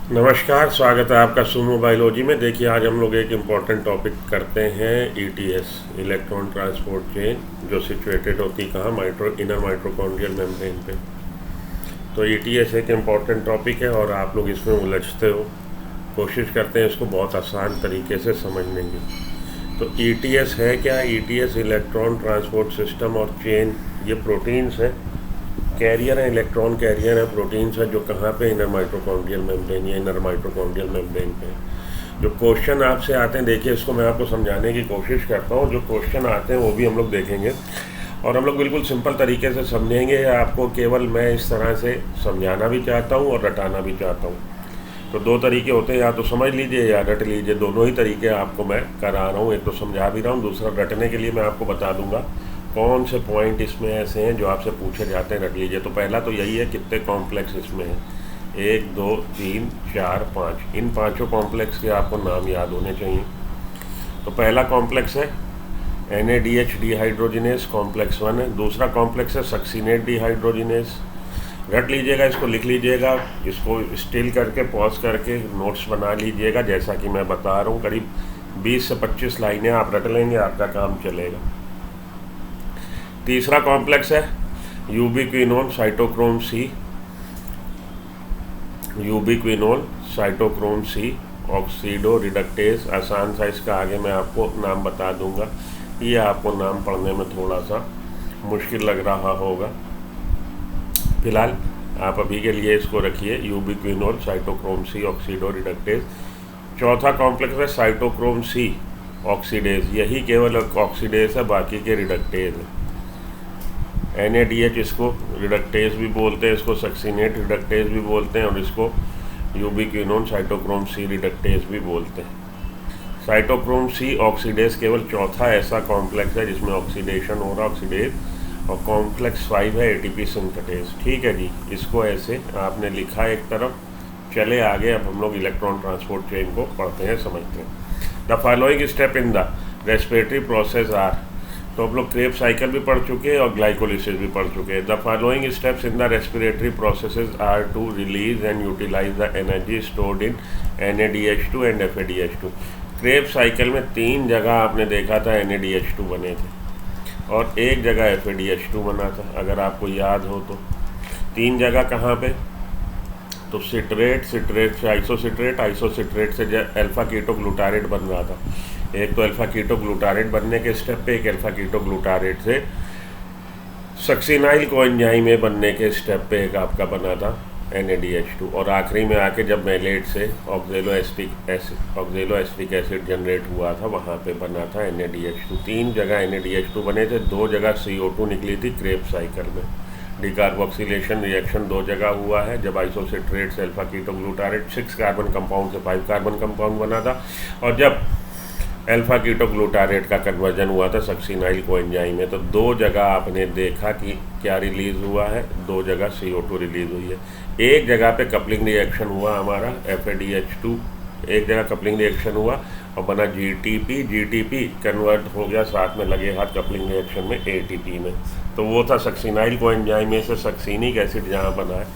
नमस्कार, स्वागत है आपका सुमो बायोलॉजी में। देखिए, आज हम लोग एक इम्पॉर्टेंट टॉपिक करते हैं ईटीएस, इलेक्ट्रॉन ट्रांसपोर्ट चेन, जो सिचुएटेड होती कहाँ, इनर माइटोकॉन्ड्रियल मेम्ब्रेन पे। तो ईटीएस एक इम्पॉर्टेंट टॉपिक है और आप लोग इसमें उलझते हो, कोशिश करते हैं इसको बहुत आसान तरीके से समझने की। तो ईटीएस है क्या? ईटीएस इलेक्ट्रॉन ट्रांसपोर्ट सिस्टम और चेन, ये प्रोटीन्स हैं, कैरियर है, इलेक्ट्रॉन कैरियर है, प्रोटीन्स है, जो कहाँ पे, इनर माइटोकॉन्ड्रियल मेम्ब्रेन या इनर माइटोकॉन्ड्रियल मेम्ब्रेन पे। जो क्वेश्चन आपसे आते हैं, देखिए इसको मैं आपको समझाने की कोशिश करता हूँ। जो क्वेश्चन आते हैं वो भी हम लोग देखेंगे और हम लोग बिल्कुल सिंपल तरीके से समझेंगे। आपको केवल मैं इस तरह से समझाना भी चाहता हूँ और रटाना भी चाहता हूँ। तो दो तरीके होते हैं, या तो समझ लीजिए या रट लीजिए। दोनों ही तरीके आपको मैं करा रहा हूँ। एक तो समझा भी रहा हूँ, दूसरा रटने के लिए मैं आपको बता दूंगा कौन से पॉइंट इसमें ऐसे हैं जो आपसे पूछे जाते हैं, रट लीजिए। तो पहला तो यही है, कितने कॉम्प्लेक्स इसमें हैं। 1 2 3 4 5, इन पांचों कॉम्प्लेक्स के आपको नाम याद होने चाहिए। तो पहला कॉम्प्लेक्स है NADH डिहाइड्रोजिनेस, कॉम्प्लेक्स 1 है। दूसरा कॉम्प्लेक्स है सक्सीनेट डिहाइड्रोजिनेस। रट लीजिएगा, इसको लिख लीजिएगा, इसको स्टिल करके पॉज करके नोट्स बना लीजिएगा जैसा कि मैं बता रहा हूँ। करीब 20 से 25 लाइनें आप रट लेंगे, आपका काम चलेगा। तीसरा कॉम्प्लेक्स है ubiquinone cytochrome c, ubiquinone cytochrome c oxido reductase. आसान सा, इसका आगे मैं आपको नाम बता दूंगा। ये आपको नाम पढ़ने में थोड़ा सा मुश्किल लग रहा होगा, फिलहाल आप अभी के लिए इसको रखिए, ubiquinone cytochrome c oxido reductase. चौथा कॉम्प्लेक्स है साइटोक्रोम सी ऑक्सीडेज, यही केवल ऑक्सीडेज है, बाकी के रिडक्टेज है। NADH इसको रिडक्टेज भी बोलते हैं, इसको सक्सीनेट रिडक्टेज भी बोलते हैं और इसको यूबिक्विनोन साइटोक्रोम सी रिडक्टेज भी बोलते हैं। साइटोक्रोम सी ऑक्सीडेज केवल चौथा ऐसा कॉम्प्लेक्स है जिसमें ऑक्सीडेशन हो रहा, ऑक्सीडेज। और कॉम्प्लेक्स 5 है ATP सिंथेटेज। ठीक है जी, इसको ऐसे आपने लिखा एक तरफ। चले आगे, अब हम लोग इलेक्ट्रॉन ट्रांसपोर्ट चेन को पढ़ते हैं, समझते हैं। The following step in the respiratory process are, तो हम लोग क्रेब्स साइकिल भी पढ़ चुके हैं और ग्लाइकोलिसिस भी पढ़ चुके हैं। The following steps in the respiratory processes are to release and utilize the energy stored in NADH2 and FADH2। Krebs cycle में 3 जगह आपने देखा था NADH2 बने थे और एक जगह FADH2 बना था, अगर आपको याद हो तो। 3 जगह कहाँ पे? तो सिट्रेट से आइसोसिट्रेट, आइसोसिट्रेट से अल्फा कीटोग्लूटारेट बन रहा था। एक तो अल्फा कीटोग्लूटारेट बनने के स्टेप पे, एक अल्फा कीटोग्लूटारेट से सक्सीनाइल कोएंजाइम में बनने के स्टेप पे एक आपका बना था NADH2। और आखिरी में आके जब मेलेट से ऑक्जेलो एस्टिक एसिड जनरेट हुआ था, वहाँ पे बना था NADH2। 3 जगह NADH2 बने थे, 2 जगह CO2 निकली थी क्रेब्स साइकिल में। डिकार्बोक्सिलेशन रिएक्शन 2 जगह हुआ है, जब आइसोसिट्रेट से अल्फा कीटोग्लूटारेट 6 कार्बन कंपाउंड से 5 कार्बन कंपाउंड बना था, और जब अल्फा कीटोग्लूटारेट का कन्वर्जन हुआ था सक्सीनाइल कोएंजाइम में। तो 2 जगह आपने देखा कि क्या रिलीज़ हुआ है, 2 जगह CO2 रिलीज़ हुई है। एक जगह पे कपलिंग रिएक्शन हुआ हमारा FADH2, एक जगह कपलिंग रिएक्शन हुआ और बना GTP कन्वर्ट हो गया साथ में लगे हाथ कपलिंग रिएक्शन में ATP में। तो वो था सक्सीनाइल कोएंजाइम में से सक्सीनिक एसिड जहाँ बना है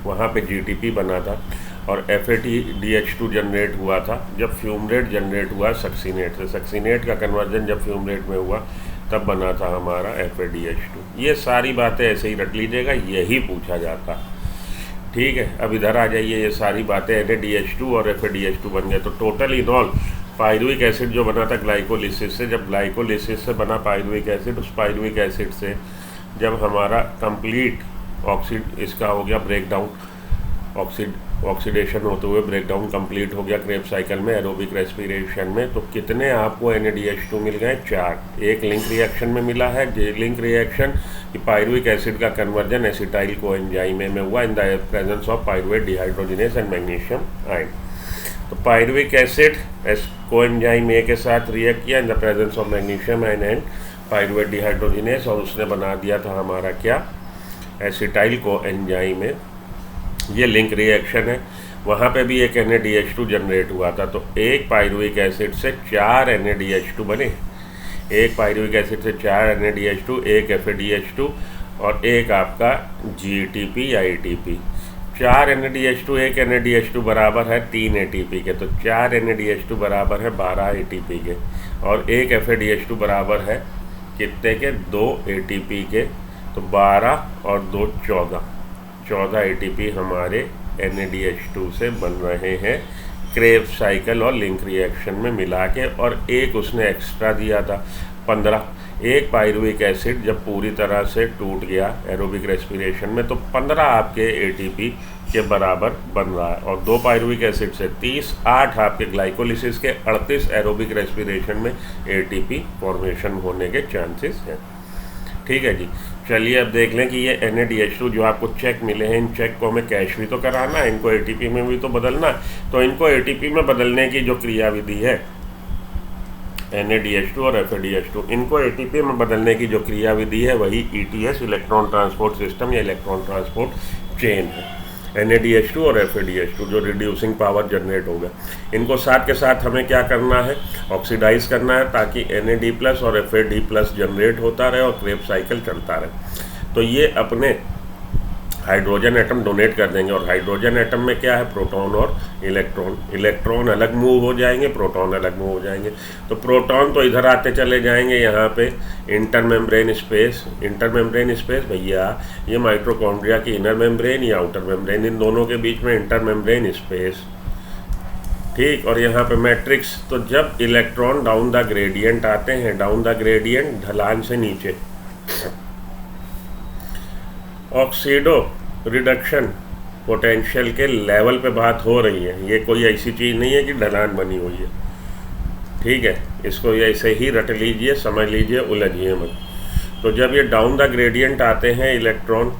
वहाँ पे GTP बना था, और FADH2 जनरेट हुआ था जब फ्यूमरेट जनरेट हुआ सक्सीनेट से। सक्सीनेट का कन्वर्जन जब फ्यूमरेट में हुआ तब बना था हमारा FADH2। ये सारी बातें ऐसे ही रख लीजिएगा, यही पूछा जाता। ठीक है, अब इधर आ जाइए। ये सारी बातें NADH2 और FADH2 बन गए, तो total in all pyruvic acid जो बना था ग्लाइकोलिसिस से, जब ग्लाइकोलिसिस से बना पायरुविक एसिड, उस पायरुविक एसिड से जब हमारा कंप्लीट इसका हो गया ब्रेकडाउन, ऑक्सीडेशन होते हुए ब्रेकडाउन कंप्लीट हो गया क्रेब साइकिल में, एरोबिक रेस्पिरेशन में, तो कितने आपको NADH2 मिल गए? 4। एक लिंक रिएक्शन में मिला है, लिंक रिएक्शन कि पायरुविक एसिड का कन्वर्जन एसिटाइल कोएंजाइम में हुआ in the presence of pyruvate dehydrogenase and magnesium ion. तो पायरुविक एसिड कोएंजाइम ए के साथ रिएक्ट किया in the presence of magnesium ion and pyruvate dehydrogenase, और उसने बना दिया था हमारा क्या? एसिटाइल कोएंजाइम में। ये लिंक रिएक्शन है। वहाँ पे भी एक NADH2 जनरेट हुआ था, तो एक पायरुविक एसिड से 4 NADH2 बने। एक पायरुविक एसिड से 4 NADH2, एक FADH2 और एक आपका GTP या ATP। 4 NADH2 1 NADH2 बराबर है 3 ATP के, तो 4 NADH2 बराबर है 12 ATP के, और 1 FADH2 बराबर है कितने के, 2 ATP के। तो 12 और 2 14 ATP हमारे NADH2 से बन रहे हैं क्रेब्स साइकिल और लिंक रिएक्शन में मिला के, और एक उसने एक्स्ट्रा दिया था 15। एक पायरुविक एसिड जब पूरी तरह से टूट गया एरोबिक रेस्पिरेशन में, तो 15 आपके ATP के बराबर बन रहा है, और 2 पायरुविक एसिड से 30, 8 आपके ग्लाइकोलिसिस के, 38 एरोबिक रेस्पिरेशन में ATP फॉर्मेशन होने के चांसेस हैं। ठीक है जी, चलिए अब देख लें कि ये NADH2 जो आपको चेक मिले हैं, इन चेक को हमें कैश भी तो कराना है, इनको ATP में भी तो बदलना है। तो इनको ATP में बदलने की जो क्रियाविधि है, NADH2 और FADH2, इनको ATP में बदलने की जो क्रियाविधि है वही ETS इलेक्ट्रॉन ट्रांसपोर्ट सिस्टम या इलेक्ट्रॉन ट्रांसपोर्ट चेन है। NADH2 और FADH2 जो रिड्यूसिंग पावर जनरेट होगा, इनको साथ के साथ हमें क्या करना है, ऑक्सीडाइज करना है, ताकि NAD+ और FAD+ जनरेट होता रहे और क्रेब्स साइकिल चलता रहे। तो ये अपने हाइड्रोजन एटम डोनेट कर देंगे, और हाइड्रोजन एटम में क्या है, प्रोटॉन और इलेक्ट्रॉन। इलेक्ट्रॉन अलग मूव हो जाएंगे, प्रोटॉन अलग मूव हो जाएंगे। तो प्रोटॉन तो इधर आते चले जाएंगे, यहाँ पे इंटर मेम्ब्रेन स्पेस भैया, ये माइटोकॉन्ड्रिया की इनर मेम्ब्रेन या आउटर मेम्ब्रेन, इन दोनों के बीच में इंटर मेम्ब्रेन स्पेस। ठीक, और यहाँ पे मैट्रिक्स। तो जब इलेक्ट्रॉन डाउन द ग्रेडियंट आते हैं, डाउन द ग्रेडियंट ढलान से नीचे, ऑक्सीडो रिडक्शन पोटेंशियल के लेवल पे बात हो रही है, ये कोई ऐसी चीज़ नहीं है कि ढलान बनी हुई है। ठीक है, इसको ये ऐसे ही रट लीजिए, समझ लीजिए, उलझिए मत। तो जब ये डाउन द ग्रेडियंट आते हैं, इलेक्ट्रॉन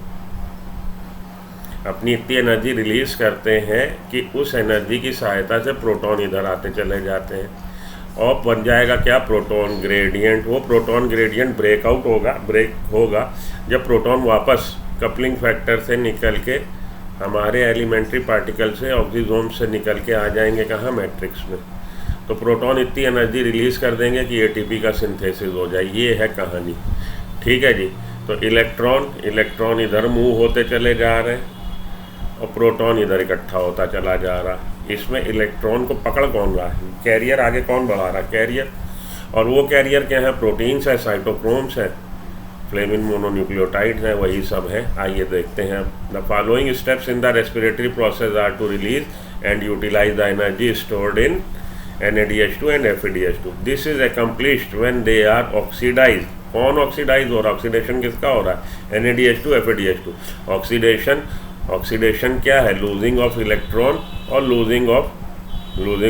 अपनी इतनी एनर्जी रिलीज़ करते हैं कि उस एनर्जी की सहायता से प्रोटॉन इधर आते चले जाते हैं, और बन जाएगा क्या, प्रोटॉन ग्रेडियंट। वो प्रोटॉन ग्रेडियंट ब्रेक होगा जब प्रोटॉन वापस कपलिंग फैक्टर से निकल के हमारे एलिमेंट्री पार्टिकल से, ऑक्सीजोम से निकल के आ जाएंगे कहाँ, मैट्रिक्स में। तो प्रोटॉन इतनी एनर्जी रिलीज़ कर देंगे कि ATP का सिंथेसिस हो जाए। ये है कहानी। ठीक है जी, तो इलेक्ट्रॉन इधर मूव होते चले जा रहे हैं और प्रोटॉन इधर इकट्ठा होता चला जा रहा है। इसमें इलेक्ट्रॉन को पकड़ कौन रहा है, कैरियर आगे कौन बढ़ा रहा है, कैरियर। और वो कैरियर क्या है, प्रोटीन्स है, साइटोक्रोम्स है, फ्लेविन मोनोन्यूक्लियोटाइड है, वही सब है। आइए देखते हैं। The following steps in the respiratory process are to release and utilize the energy stored in NADH2 and FADH2। This is accomplished when they are oxidize. कौन ऑक्सीडाइज हो रहा है, ऑक्सीडेशन किसका हो रहा है, NADH2 FADH2। ऑक्सीडेशन क्या है, लूजिंग ऑफ इलेक्ट्रॉन और losing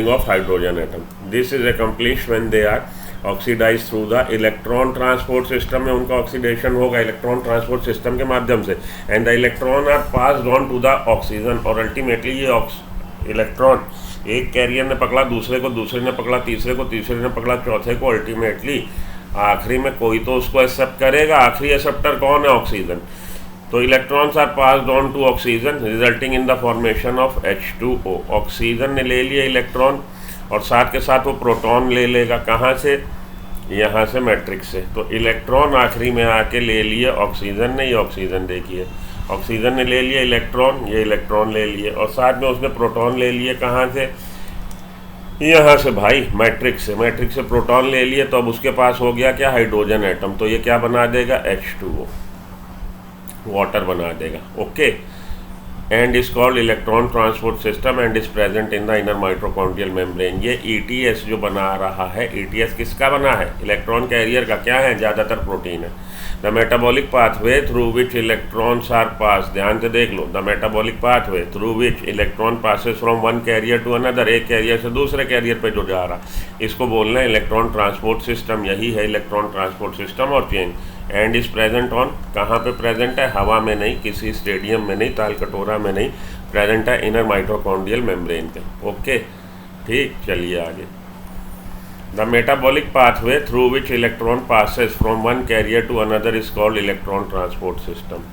of hydrogen atom. This is accomplished when they are oxidize through the electron transport system में उनका ऑक्सीडेशन होगा इलेक्ट्रॉन ट्रांसपोर्ट सिस्टम के माध्यम से। And the electron are passed on to the oxygen. और ultimately ये electron एक carrier ने पकड़ा, दूसरे को, दूसरे ने पकड़ा तीसरे को, तीसरे ने पकड़ा चौथे को, अल्टीमेटली आखिरी में कोई तो उसको एक्सेप्ट करेगा। आखिरी एक्सेप्टर कौन है, ऑक्सीजन। तो electrons are passed on to oxygen resulting in the formation of H2O। Oxygen ने ले लिया इलेक्ट्रॉन और साथ के साथ वो प्रोटॉन ले लेगा, कहाँ से, यहाँ से मैट्रिक्स से। तो इलेक्ट्रॉन आखिरी में आके ले लिए ऑक्सीजन ने, ये ऑक्सीजन देखिए, ऑक्सीजन ने ले लिया इलेक्ट्रॉन, ये इलेक्ट्रॉन ले लिए, और साथ में उसने प्रोटॉन ले लिए, कहाँ से, यहाँ से भाई, मैट्रिक्स से प्रोटॉन ले लिए। तो अब उसके पास हो गया क्या, हाइड्रोजन एटम। तो ये क्या बना देगा, H2O, वाटर बना देगा। Okay, and is called electron transport system and is present in the inner mitochondrial membrane. ये ETS जो बना रहा है, ETS किसका बना है, इलेक्ट्रॉन कैरियर का। क्या है, ज़्यादातर प्रोटीन है। The metabolic pathway through which electrons are pass, ध्यान से देख लो, the metabolic pathway through which electron passes from one carrier to another, एक कैरियर से दूसरे कैरियर पे जो जा रहा, इसको बोलना है इलेक्ट्रॉन ट्रांसपोर्ट सिस्टम। यही है इलेक्ट्रॉन ट्रांसपोर्ट सिस्टम और chain. And is present on, कहाँ पे प्रेजेंट है, हवा में नहीं, किसी स्टेडियम में नहीं, ताल कटोरा में नहीं, प्रेजेंट है इनर माइटोकॉन्ड्रियल मेम्ब्रेन पे। ओके, ठीक, चलिए आगे। The metabolic pathway through which electron passes from one carrier to another is called electron transport system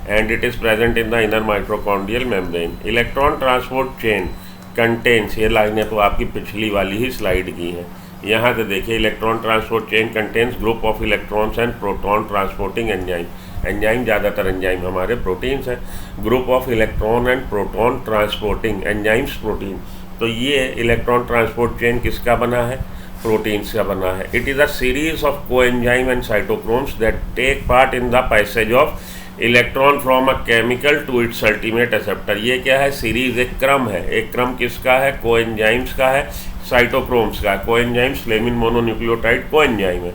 and it is present in the inner mitochondrial membrane. Electron transport chain contains, ये लाइनें तो आपकी पिछली वाली ही slide की हैं, यहाँ से देखिए, electron transport chain contains group of electrons and proton transporting enzyme. Enzyme ज़्यादातर एंजाइम हमारे प्रोटीन्स हैं। Group of electron and proton transporting enzymes protein. तो ये इलेक्ट्रॉन ट्रांसपोर्ट चेन किसका बना है? प्रोटीन्स का बना है। It is a series of coenzyme and cytochromes that take part in the passage of electron from a chemical to its ultimate acceptor. ये क्या है? सीरीज, एक क्रम है। एक क्रम किसका है? कोएंजाइम्स का है, साइटोक्रोम्स का। कोएंजाइम्स फ्लेविन मोनोन्यूक्लियोटाइड कोएंजाइम है,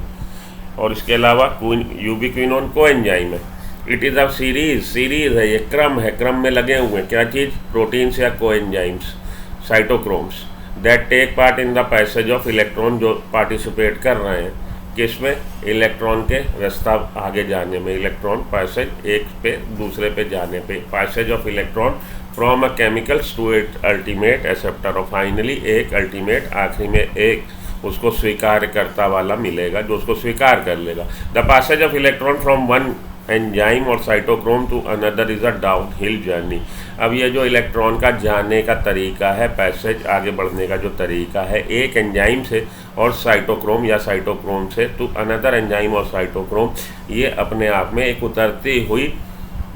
और इसके अलावा यूबिक्विनोन कोएंजाइम है। इट इज़ अ सीरीज है, ये क्रम है। क्रम में लगे हुए हैं क्या चीज़? प्रोटीन्स या coenzymes, cytochromes that take part in the passage of electron, जो पार्टिसिपेट कर रहे हैं किसमें? इलेक्ट्रॉन के रास्ता आगे जाने में। इलेक्ट्रॉन पैसेज, एक पे दूसरे पे जाने पे, passage of electron from a chemicals to it ultimate acceptor. और फाइनली एक अल्टीमेट, आखिरी में एक उसको स्वीकार करता वाला मिलेगा जो उसको स्वीकार कर लेगा। The passage of electron from one enzyme और cytochrome to another is a down hill journey. अब ये जो इलेक्ट्रॉन का जाने का तरीका है, पैसेज आगे बढ़ने का जो तरीका है, एक एंजाइम से और साइटोक्रोम या साइटोक्रोम से टू अनदर एंजाइम और साइटोक्रोम, ये अपने आप में एक उतरती हुई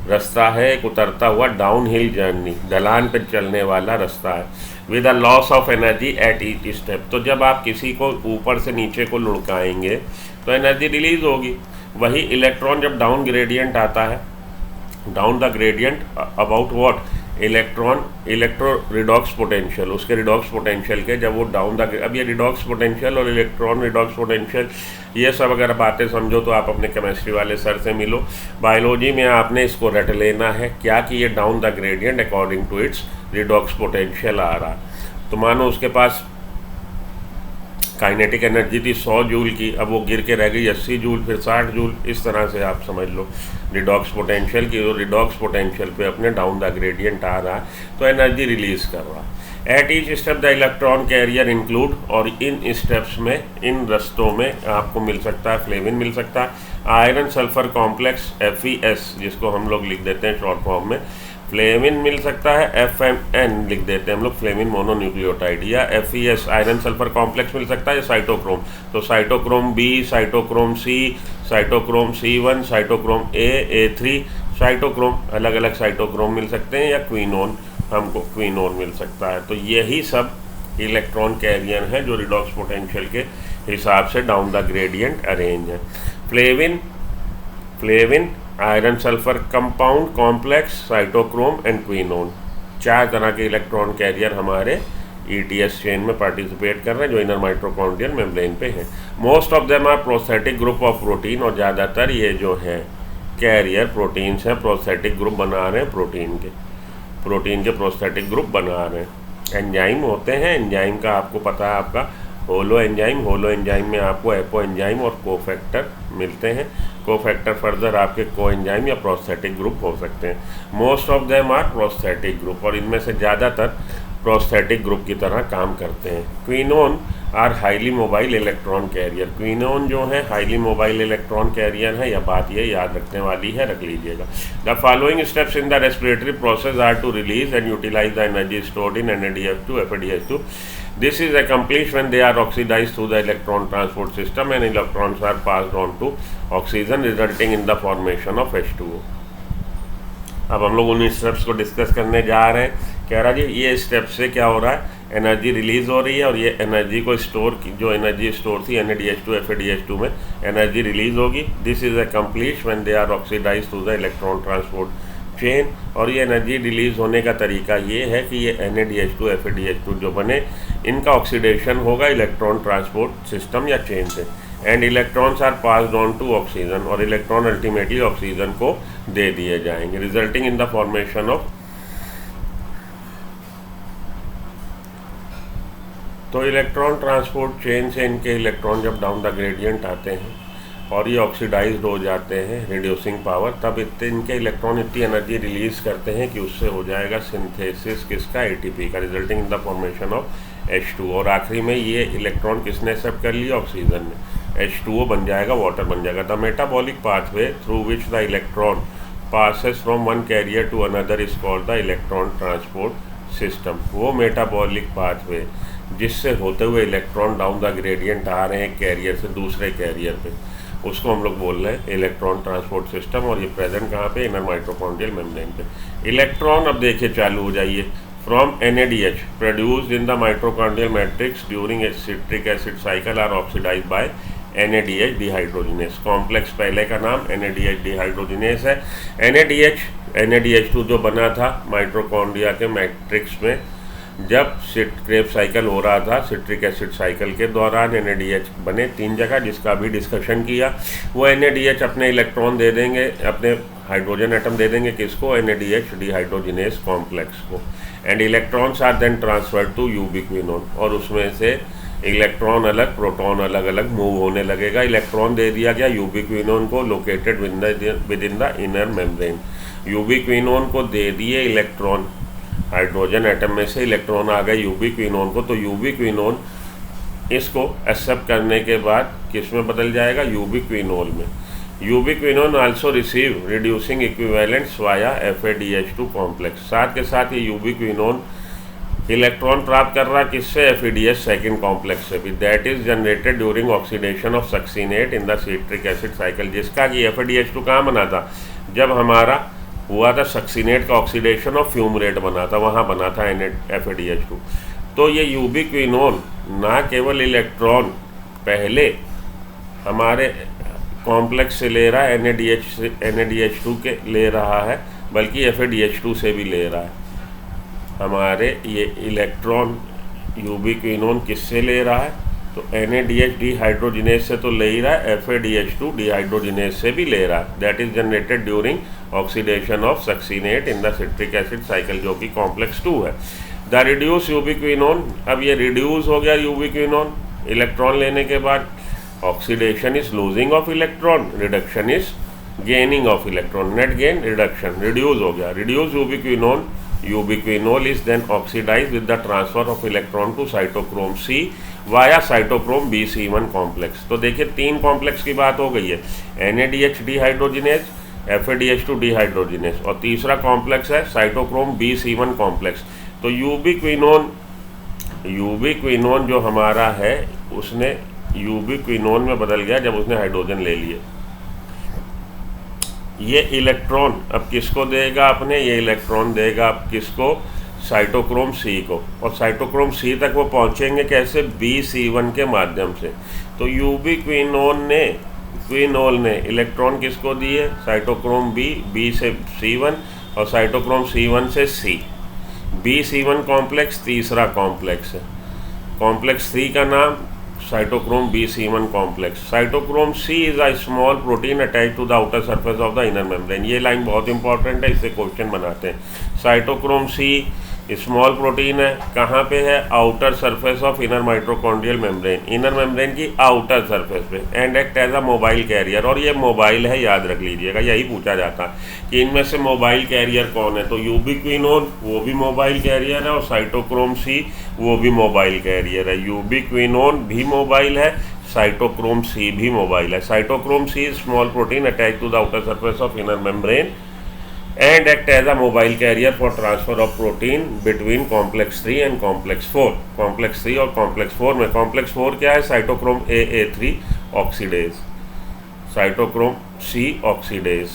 रास्ता है, एक उतरता हुआ डाउन हिल जर्नी, ढलान पर चलने वाला रास्ता है। With a loss of energy at each step. तो जब आप किसी को ऊपर से नीचे को लुढ़काएंगे तो एनर्जी रिलीज होगी। वही इलेक्ट्रॉन जब डाउन ग्रेडियंट आता है, down the gradient about what? Electro redox potential, उसके रिडॉक्स पोटेंशियल के, जब वो डाउन द, अब ये रिडॉक्स पोटेंशियल और इलेक्ट्रॉन रिडॉक्स पोटेंशियल, ये सब अगर बातें समझो तो आप अपने केमिस्ट्री वाले सर से मिलो। बायोलॉजी में आपने इसको रट लेना है क्या कि ये down the gradient according to its redox potential आ रहा। तो मानो उसके पास काइनेटिक एनर्जी थी 100 जूल की, अब वो गिर के रह गई 80 जूल, फिर 60 जूल, इस तरह से आप समझ लो रिडॉक्स पोटेंशियल की। तो रिडॉक्स पोटेंशियल पे अपने डाउन द ग्रेडियंट आ रहा है तो एनर्जी रिलीज कर रहा है। At each step the electron carrier include, और इन स्टेप्स में, इन रस्तों में आपको मिल सकता है फ्लेविन, मिल सकता है आयरन सल्फर कॉम्प्लेक्स FeS, जिसको हम लोग लिख देते हैं शॉर्ट फॉर्म में। फ्लेविन मिल सकता है FMN लिख देते हैं हम लोग, फ्लेविन मोनोन्यूक्लियोटाइड, या FeS आयरन सल्फर कॉम्प्लेक्स मिल सकता है, या साइटोक्रोम। तो cytochrome B, cytochrome C, cytochrome C1, cytochrome A3 cytochrome, अलग अलग साइटोक्रोम मिल सकते हैं, या क्विनोन, हमको क्विनोन मिल सकता है। तो यही सब इलेक्ट्रॉन कैरियर हैं जो रिडॉक्स पोटेंशियल के हिसाब से डाउन द ग्रेडियंट अरेंज है। Flavin iron sulphur compound complex, cytochrome and quinone, 4 तरह के इलेक्ट्रॉन कैरियर हमारे ETS चेन में पार्टिसिपेट कर रहे हैं जो इनर माइटोकॉन्ड्रियल मेम्ब्रेन पे हैं। Most of them are prosthetic group of protein, और ज़्यादातर ये जो हैं कैरियर प्रोटीन्स हैं, प्रोस्थेटिक ग्रुप बना रहे हैं प्रोटीन के प्रोस्थेटिक ग्रुप बना रहे हैं। एंजाइम होते हैं, एंजाइम का आपको पता है, आपका होलो एंजाइम में आपको एपो एंजाइम और कोफैक्टर मिलते हैं। कोफैक्टर फर्दर आपके कोएंजाइम या प्रोस्थेटिक ग्रुप हो सकते हैं। Most of them are prosthetic group, और इनमें से ज़्यादातर प्रोस्थेटिक ग्रुप की तरह काम करते हैं। Quinone are highly mobile electron carrier. Quinone जो है हाईली मोबाइल इलेक्ट्रॉन कैरियर है, यह बात ये याद रखने वाली है, रख लीजिएगा। The following steps in the respiratory process are to release and utilize the energy stored in NADH2 FADH2। This is accomplished when they are oxidized through the electron transport system and electrons are passed on to oxygen resulting in the formation of H2O। अब हम लोग उन steps को discuss करने जा रहे हैं। कह रहा जी ये स्टेप से क्या हो रहा है, एनर्जी रिलीज हो रही है, और ये एनर्जी को स्टोर की, जो एनर्जी स्टोर थी NADH2 FADH2 में, एनर्जी रिलीज होगी। This is accomplished when they are oxidized through the electron transport chain, और ये एनर्जी रिलीज होने का तरीका ये है कि ये NADH2 FADH2 जो बने, इनका ऑक्सीडेशन होगा इलेक्ट्रॉन ट्रांसपोर्ट सिस्टम या चेन से, and electrons are passed on to oxygen, और इलेक्ट्रॉन अल्टीमेटली ऑक्सीजन को दे दिए जाएंगे, resulting in the formation of. तो इलेक्ट्रॉन ट्रांसपोर्ट चेन से इनके इलेक्ट्रॉन जब डाउन द ग्रेडियंट आते हैं और ये ऑक्सीडाइज्ड हो जाते हैं, रिड्यूसिंग पावर, तब इनके इलेक्ट्रॉन इतनी एनर्जी रिलीज करते हैं कि उससे हो जाएगा सिंथेसिस किसका, ATP का, resulting in the formation of H2। और आखिरी में ये इलेक्ट्रॉन किसने एक्सेप्ट कर लिया, ऑक्सीजन ने, H2O बन जाएगा, वाटर बन जाएगा। The metabolic pathway through which the electron passes from one carrier to another is called the electron transport system. वो मेटाबॉलिक पाथवे जिससे होते हुए इलेक्ट्रॉन डाउन द ग्रेडियंट आ रहे हैं कैरियर से दूसरे कैरियर पे, उसको हम लोग बोल रहे हैं इलेक्ट्रॉन ट्रांसपोर्ट सिस्टम। और ये प्रेजेंट कहाँ पे, इनर माइटोकॉन्ड्रियल मेम्ब्रेन पे। इलेक्ट्रॉन अब देखिए चालू हो जाइए, from NADH produced in the mitochondrial matrix during a citric acid cycle are oxidized by NADH dehydrogenase. Complex पहले का नाम NADH डिहाइड्रोजिनेस है। NADH2 जो बना था माइटोकॉन्ड्रिया के मैट्रिक्स में जब क्रेब साइकिल हो रहा था, सिट्रिक एसिड साइकिल के दौरान NADH बने 3 जगह, जिसका भी डिस्कशन किया। वो NADH अपने इलेक्ट्रॉन दे देंगे, अपने हाइड्रोजन एटम दे देंगे किसको, NADH डिहाइड्रोजिनेस कॉम्प्लेक्स को। And electrons are then transferred to ubiquinone, और उसमें से इलेक्ट्रॉन अलग प्रोटॉन अलग अलग मूव होने लगेगा। इलेक्ट्रॉन दे दिया गया यूबिक्विनोन को, located with in the inner membrane. यूबिक्विनोन को दे दिए इलेक्ट्रॉन, हाइड्रोजन एटम में से इलेक्ट्रॉन आ गए यूबिक्विनोन को, तो यूबिक्विनोन इसको एक्सेप्ट करने के बाद किस में बदल जाएगा, यूबिक्विनोल में। यूबिक्विनोन also receive reducing equivalents via FADH2 complex. साथ के साथ ये यूबिक्विनोन इलेक्ट्रॉन प्राप्त कर रहा किससे, FADH सेकेंड कॉम्प्लेक्स से भी, that is generated during oxidation of succinate in the citric acid cycle. जिसका कि FADH2 कहाँ बना था, जब हमारा हुआ था सक्सीनेट का ऑक्सीडेशन और फ्यूमरेट बना था, वहाँ बना था FADH2। तो ये यूबिक्विनोन ना केवल इलेक्ट्रॉन पहले हमारे कॉम्प्लेक्स से ले रहा है, NADH2 के ले रहा है, बल्कि FADH2 से भी ले रहा है। हमारे ये इलेक्ट्रॉन यूबिक्विनोन किससे ले रहा है, तो NADH डिहाइड्रोजिनेस से तो ले ही रहा है, FADH2 डिहाइड्रोजिनेस से भी ले रहा है। That is generated during oxidation of succinate in the citric acid cycle, जो कि कॉम्प्लेक्स 2 है। द रिड्यूस यूबिक्विनोन, अब ये रिड्यूस हो गया यूबिक्विनोन इलेक्ट्रॉन लेने के बाद। Oxidation is losing of electron, reduction is gaining of electron, net gain reduction, reduce हो गया। Reduce ubiquinone, ubiquinol is then oxidised with the transfer of electron to cytochrome C via cytochrome BC1 complex. तो देखिए 3 complex की बात हो गई है, NADH dehydrogenase, FADH2 dehydrogenase, और तीसरा कॉम्प्लेक्स है साइटोक्रोम BC1 कॉम्प्लेक्स। तो यूबिक्विनोन जो हमारा है उसने यूबिक्विनोन में बदल गया जब उसने हाइड्रोजन ले लिए। ये इलेक्ट्रॉन अब किसको देगा अपने, ये इलेक्ट्रॉन देगा अब किसको, साइटोक्रोम C को। और साइटोक्रोम C तक वो पहुंचेंगे कैसे, BC1 के माध्यम से। तो यूबिक्विनोल ने इलेक्ट्रॉन किसको दिए, साइटोक्रोम B से C1 और साइटोक्रोम C1 से C। BC1 कॉम्प्लेक्स तीसरा कॉम्प्लेक्स है, कॉम्प्लेक्स 3 का नाम cytochrome BC1 complex. Cytochrome C is a small protein attach to the outer surface of the inner membrane. ये लाइन बहुत इंपॉर्टेंट है, इससे क्वेश्चन बनाते हैं। साइटोक्रोम C स्मॉल प्रोटीन है, कहाँ पे है, outer surface of inner mitochondrial membrane, inner membrane की आउटर सरफेस पे, and act as a mobile carrier. और ये मोबाइल है, याद रख लीजिएगा, यही पूछा जाता है कि इनमें से मोबाइल कैरियर कौन है। तो यूबिक्विनोन वो भी मोबाइल कैरियर है, और साइटोक्रोम C वो भी मोबाइल कैरियर है। यूबिक्विनोन भी मोबाइल है, साइटोक्रोम C भी मोबाइल है। Cytochrome C small protein attach to the outer surface of inner membrane and act as a mobile carrier for transfer of protein between complex 3 and complex 4। complex 3 और complex 4 में complex 4 क्या है, cytochrome AA3 oxidase, cytochrome C oxidase.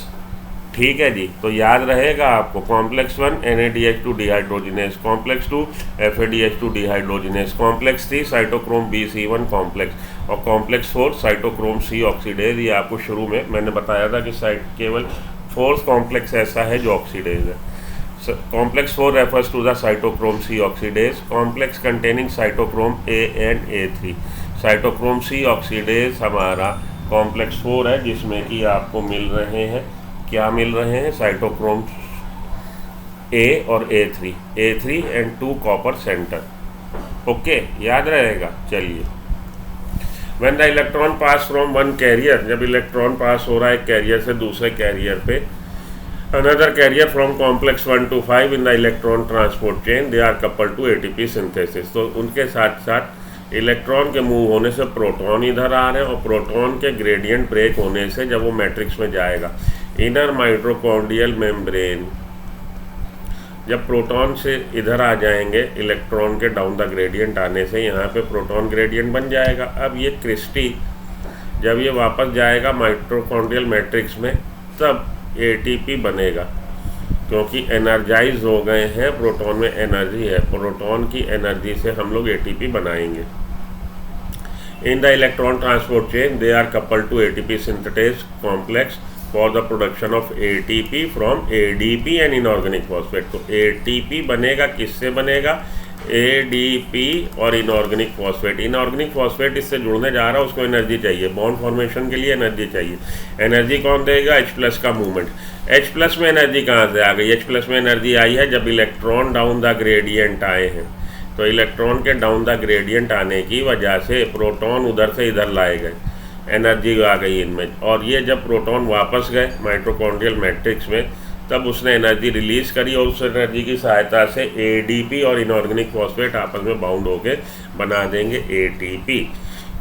ठीक है जी, तो याद रहेगा आपको complex 1 NADH2 dehydrogenase, complex 2 FADH2 dehydrogenase, complex 3 cytochrome BC1 complex, और कॉम्प्लेक्स 4 साइटोक्रोम C ऑक्सीडेज। ये आपको शुरू में मैंने बताया था कि केवल 4th कॉम्प्लेक्स ऐसा है जो ऑक्सीडेज है। Complex 4 refers to the cytochrome C oxidase, complex containing cytochrome A and A3। Cytochrome C oxidase हमारा कॉम्प्लेक्स 4 है, जिसमें कि आपको मिल रहे हैं, क्या मिल रहे हैं, साइटोक्रोम A और A3 and 2 copper centre. Okay, याद रहेगा। चलिए, When the electron pass from one carrier, जब इलेक्ट्रॉन पास हो रहा है कैरियर से दूसरे कैरियर पे, another carrier from complex 1 to 5 in the electron transport chain, they are coupled to ATP synthesis। तो उनके साथ साथ इलेक्ट्रॉन के मूव होने से प्रोटॉन इधर आ रहे हैं, और प्रोटॉन के ग्रेडियंट ब्रेक होने से जब वो मैट्रिक्स में जाएगा, इनर माइटोकॉन्ड्रियल मेम्ब्रेन, जब प्रोटॉन से इधर आ जाएंगे, इलेक्ट्रॉन के डाउन द ग्रेडियंट आने से यहाँ पे प्रोटॉन ग्रेडियंट बन जाएगा। अब ये क्रिस्टी जब ये वापस जाएगा माइटोकॉन्ड्रियल मैट्रिक्स में तब एटीपी बनेगा, क्योंकि एनर्जाइज हो गए हैं, प्रोटॉन में एनर्जी है, प्रोटॉन की एनर्जी से हम लोग एटीपी बनाएंगे। In the electron transport chain they are coupled to ATP synthetase complex for the production of ATP from ADP and inorganic phosphate. तो एटीपी बनेगा, किससे बनेगा? एडीपी और इनऑर्गेनिक फॉस्फेट। इनऑर्गेनिक फॉस्फेट इससे जुड़ने जा रहा है, उसको एनर्जी चाहिए, बॉन्ड फॉर्मेशन के लिए एनर्जी चाहिए। एनर्जी कौन देगा? H+ का मूवमेंट। H+ में एनर्जी कहाँ से आ गई? H+ में एनर्जी आई है जब इलेक्ट्रॉन डाउन द ग्रेडियंट आए हैं। तो इलेक्ट्रॉन के डाउन द ग्रेडियंट आने की वजह से प्रोटॉन उधर से इधर लाए गए, एनर्जी आ गई इनमें। और ये जब प्रोटॉन वापस गए माइटोकॉन्ड्रियल मैट्रिक्स में, तब उसने एनर्जी रिलीज करी और उस एनर्जी की सहायता से एडीपी और इनऑर्गेनिक फॉस्फेट आपस में बाउंड होके बना देंगे एटीपी।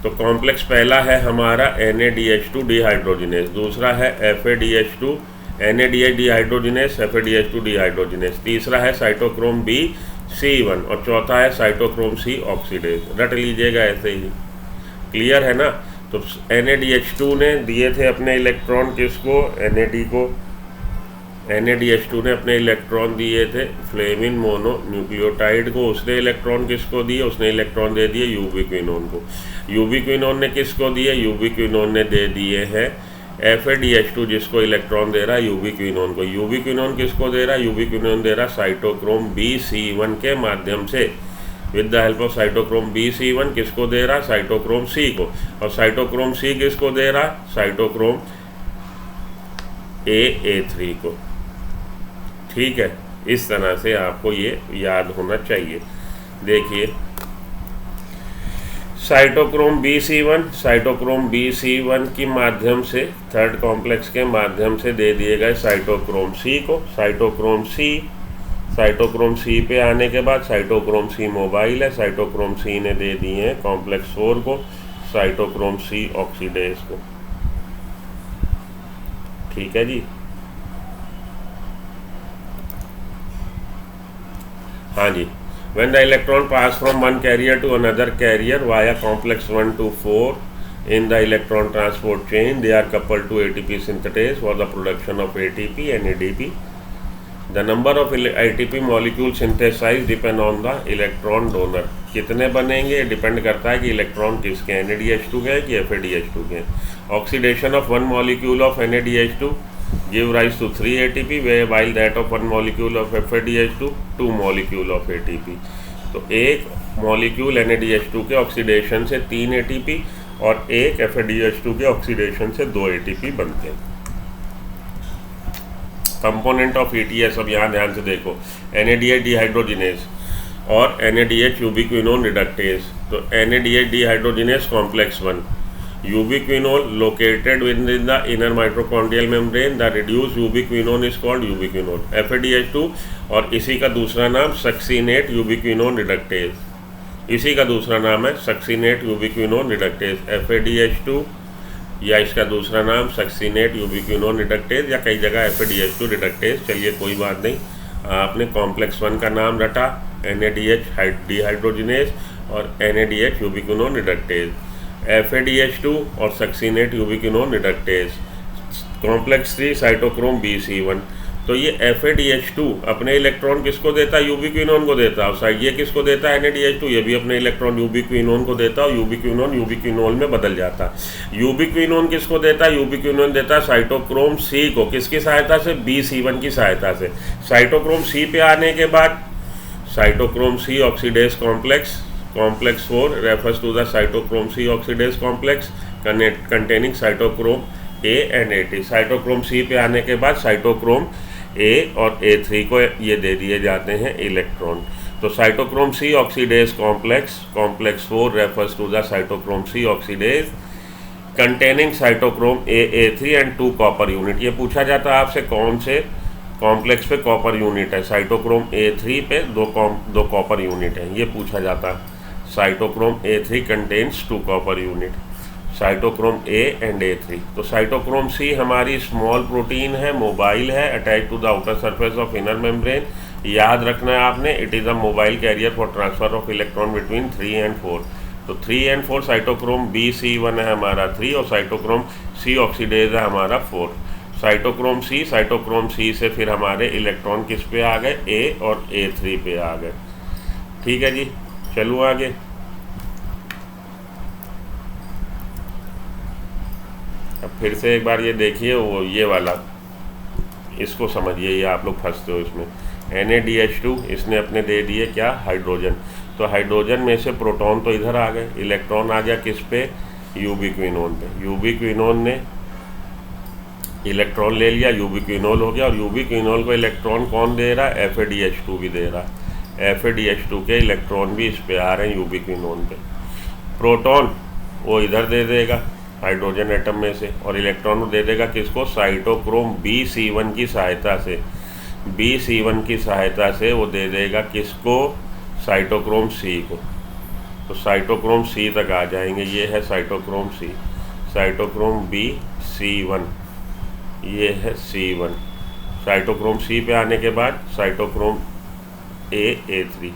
तो कॉम्प्लेक्स पहला है हमारा NADH2 डिहाइड्रोजिनेस, दूसरा है FADH2 NADH dehydrogenase, FADH2 dehydrogenase, तीसरा है साइटोक्रोम B/C1 और चौथा है साइटोक्रोम C ऑक्सीडेज। रट लीजिएगा ऐसे ही, क्लियर है ना। तो NADH2 ने दिए थे अपने इलेक्ट्रॉन किसको? NAD को। NADH2 ने अपने इलेक्ट्रॉन दिए थे फ्लेमिन मोनो न्यूक्लियोटाइड को। उसने इलेक्ट्रॉन किसको दिए? उसने इलेक्ट्रॉन दे दिए यूबिक्विनोन को। यूबिक्विनोन ने किसको दिए? यूबिक्विनोन ने दे दिए हैं FADH2 जिसको इलेक्ट्रॉन दे रहा है यूबिक्विनोन को। यूबिक्विनोन किसको दे रहा है? यूबिक्विनोन दे रहा साइटोक्रोम B/C1 के माध्यम से, with the help of cytochrome B/C1 किसको दे रहा? साइटोक्रोम C को। और साइटोक्रोम C किसको दे रहा? साइटोक्रोम A3 को। ठीक है, इस तरह से आपको ये याद होना चाहिए। देखिए साइटोक्रोम B/C1 की माध्यम से, थर्ड कॉम्प्लेक्स के माध्यम से दे दिए गए साइटोक्रोम C को। साइटोक्रोम C पे आने के बाद साइटोक्रोम C मोबाइल है, साइटोक्रोम C ने दे दिए हैं कॉम्प्लेक्स 4 को, साइटोक्रोम C ऑक्सीडेज को। ठीक है जी। हाँ जी, when the electron pass from one carrier to another carrier via complex 1 to 4 in the electron transport chain, they are coupled to ATP synthetase for the production of ATP and ADP. The number of ATP molecules synthesized depend on the electron donor. कितने बनेंगे depend करता है कि electron किसके, NADH2 के कि FADH2 के। Oxidation of one molecule of NADH2 give rise to 3 ATP, while that of one molecule of FADH2 2 molecule of ATP. तो एक मॉलिक्यूल NADH2 के ऑक्सीडेशन से 3 ATP और एक FADH2 के ऑक्सीडेशन से 2 ATP बनते हैं। कंपोनेंट ऑफ ETS, अब यहाँ ध्यान से देखो, NADH डिहाइड्रोजिनेस और NADH यूबिक्विनोन रिडक्टेज। तो NADH dehydrogenase complex 1, ubiquinol located within the inner mitochondrial membrane, the reduced ubiquinone is called ubiquinol। FADH2 और इसी का दूसरा नाम सक्सीनेट यूबिक्विनोन रिडक्टेज, इसी का दूसरा नाम है सक्सीनेट यूबिक्विनोन रिडक्टेज। FADH2 या इसका दूसरा नाम सक्सीनेट यूबिक्विनोन रिडक्टेज, या कई जगह FADH2 रिडक्टेज। चलिए कोई बात नहीं, आपने कॉम्प्लेक्स 1 का नाम रटा NADH डिहाइड्रोजिनेस और NADH यूबिक्विनोन रिडक्टेज। FADH2 और succinate ubiquinone reductase. Complex 3 cytochrome B/C1। तो ये FADH2 अपने इलेक्ट्रॉन किसको देता है? यूबिक्विनोन को देता है। और ये किसको देता है? NADH2, ये भी अपने इलेक्ट्रॉन यूबिक्विनोन को देता है। यूबिक्विनोन यूबिक्विनोल में बदल जाता है। यूबिक्विनोन किसको देता है? यूबिक्विनोन देता है साइटोक्रोम C को। किसकी सहायता से? B/C1 की सहायता से। साइटोक्रोम C पे आने के बाद cytochrome C oxidase complex, complex 4 refers to the cytochrome C oxidase complex containing cytochrome A and AT। Cytochrome C पे आने के बाद साइटोक्रोम A और A3 को ये दे दिए जाते हैं इलेक्ट्रॉन। तो cytochrome C oxidase complex 4 refers to the cytochrome C oxidase containing cytochrome A, A3 and 2 copper unit। ये पूछा जाता है आपसे कौन से कॉम्प्लेक्स पे कॉपर यूनिट है। साइटोक्रोम A3 पे दो कॉपर यूनिट है, ये पूछा जाता है। Cytochrome A3 contains 2 copper unit, cytochrome A and A3। तो साइटोक्रोम C हमारी स्मॉल प्रोटीन है, मोबाइल है, attach to the outer surface of inner membrane. याद रखना है आपने, it is a mobile carrier for transfer of electron between 3 and 4। तो 3N4 cytochrome B/C1 है हमारा 3 और साइटोक्रोम C ऑक्सीडेज है हमारा 4। साइटोक्रोम C से फिर हमारे इलेक्ट्रॉन किस पे आ गए, A और A3 पे आ गए। ठीक है जी, चलो आगे। अब फिर से एक बार ये देखिए, वो ये वाला इसको समझिए, ये आप लोग फंसते हो इसमें। NaDH2 इसने अपने दे दिए क्या, हाइड्रोजन। तो हाइड्रोजन में से प्रोटॉन तो इधर आ गए, इलेक्ट्रॉन आ गया किस पे, यूबिक्विनोन पे। यूबिक्विनोन ने इलेक्ट्रॉन ले लिया, यूबिक्विनोल हो गया। और यूबिक्विनोल को इलेक्ट्रॉन कौन दे रहा है, FADH2 भी दे रहा है। FADH2 के इलेक्ट्रॉन भी इस पे आ रहे हैं यूबिक्विनोन पे। प्रोटॉन वो इधर दे देगा हाइड्रोजन एटम में से, और इलेक्ट्रॉन दे देगा किसको, साइटोक्रोम B/C1 की सहायता से। B/C1 की सहायता से वो दे देगा किसको, साइटोक्रोम C को। तो साइटोक्रोम C तक आ जाएंगे, ये है साइटोक्रोम C। साइटोक्रोम B/C1, ये है C1। साइटोक्रोम C पे आने के बाद साइटोक्रोम A3।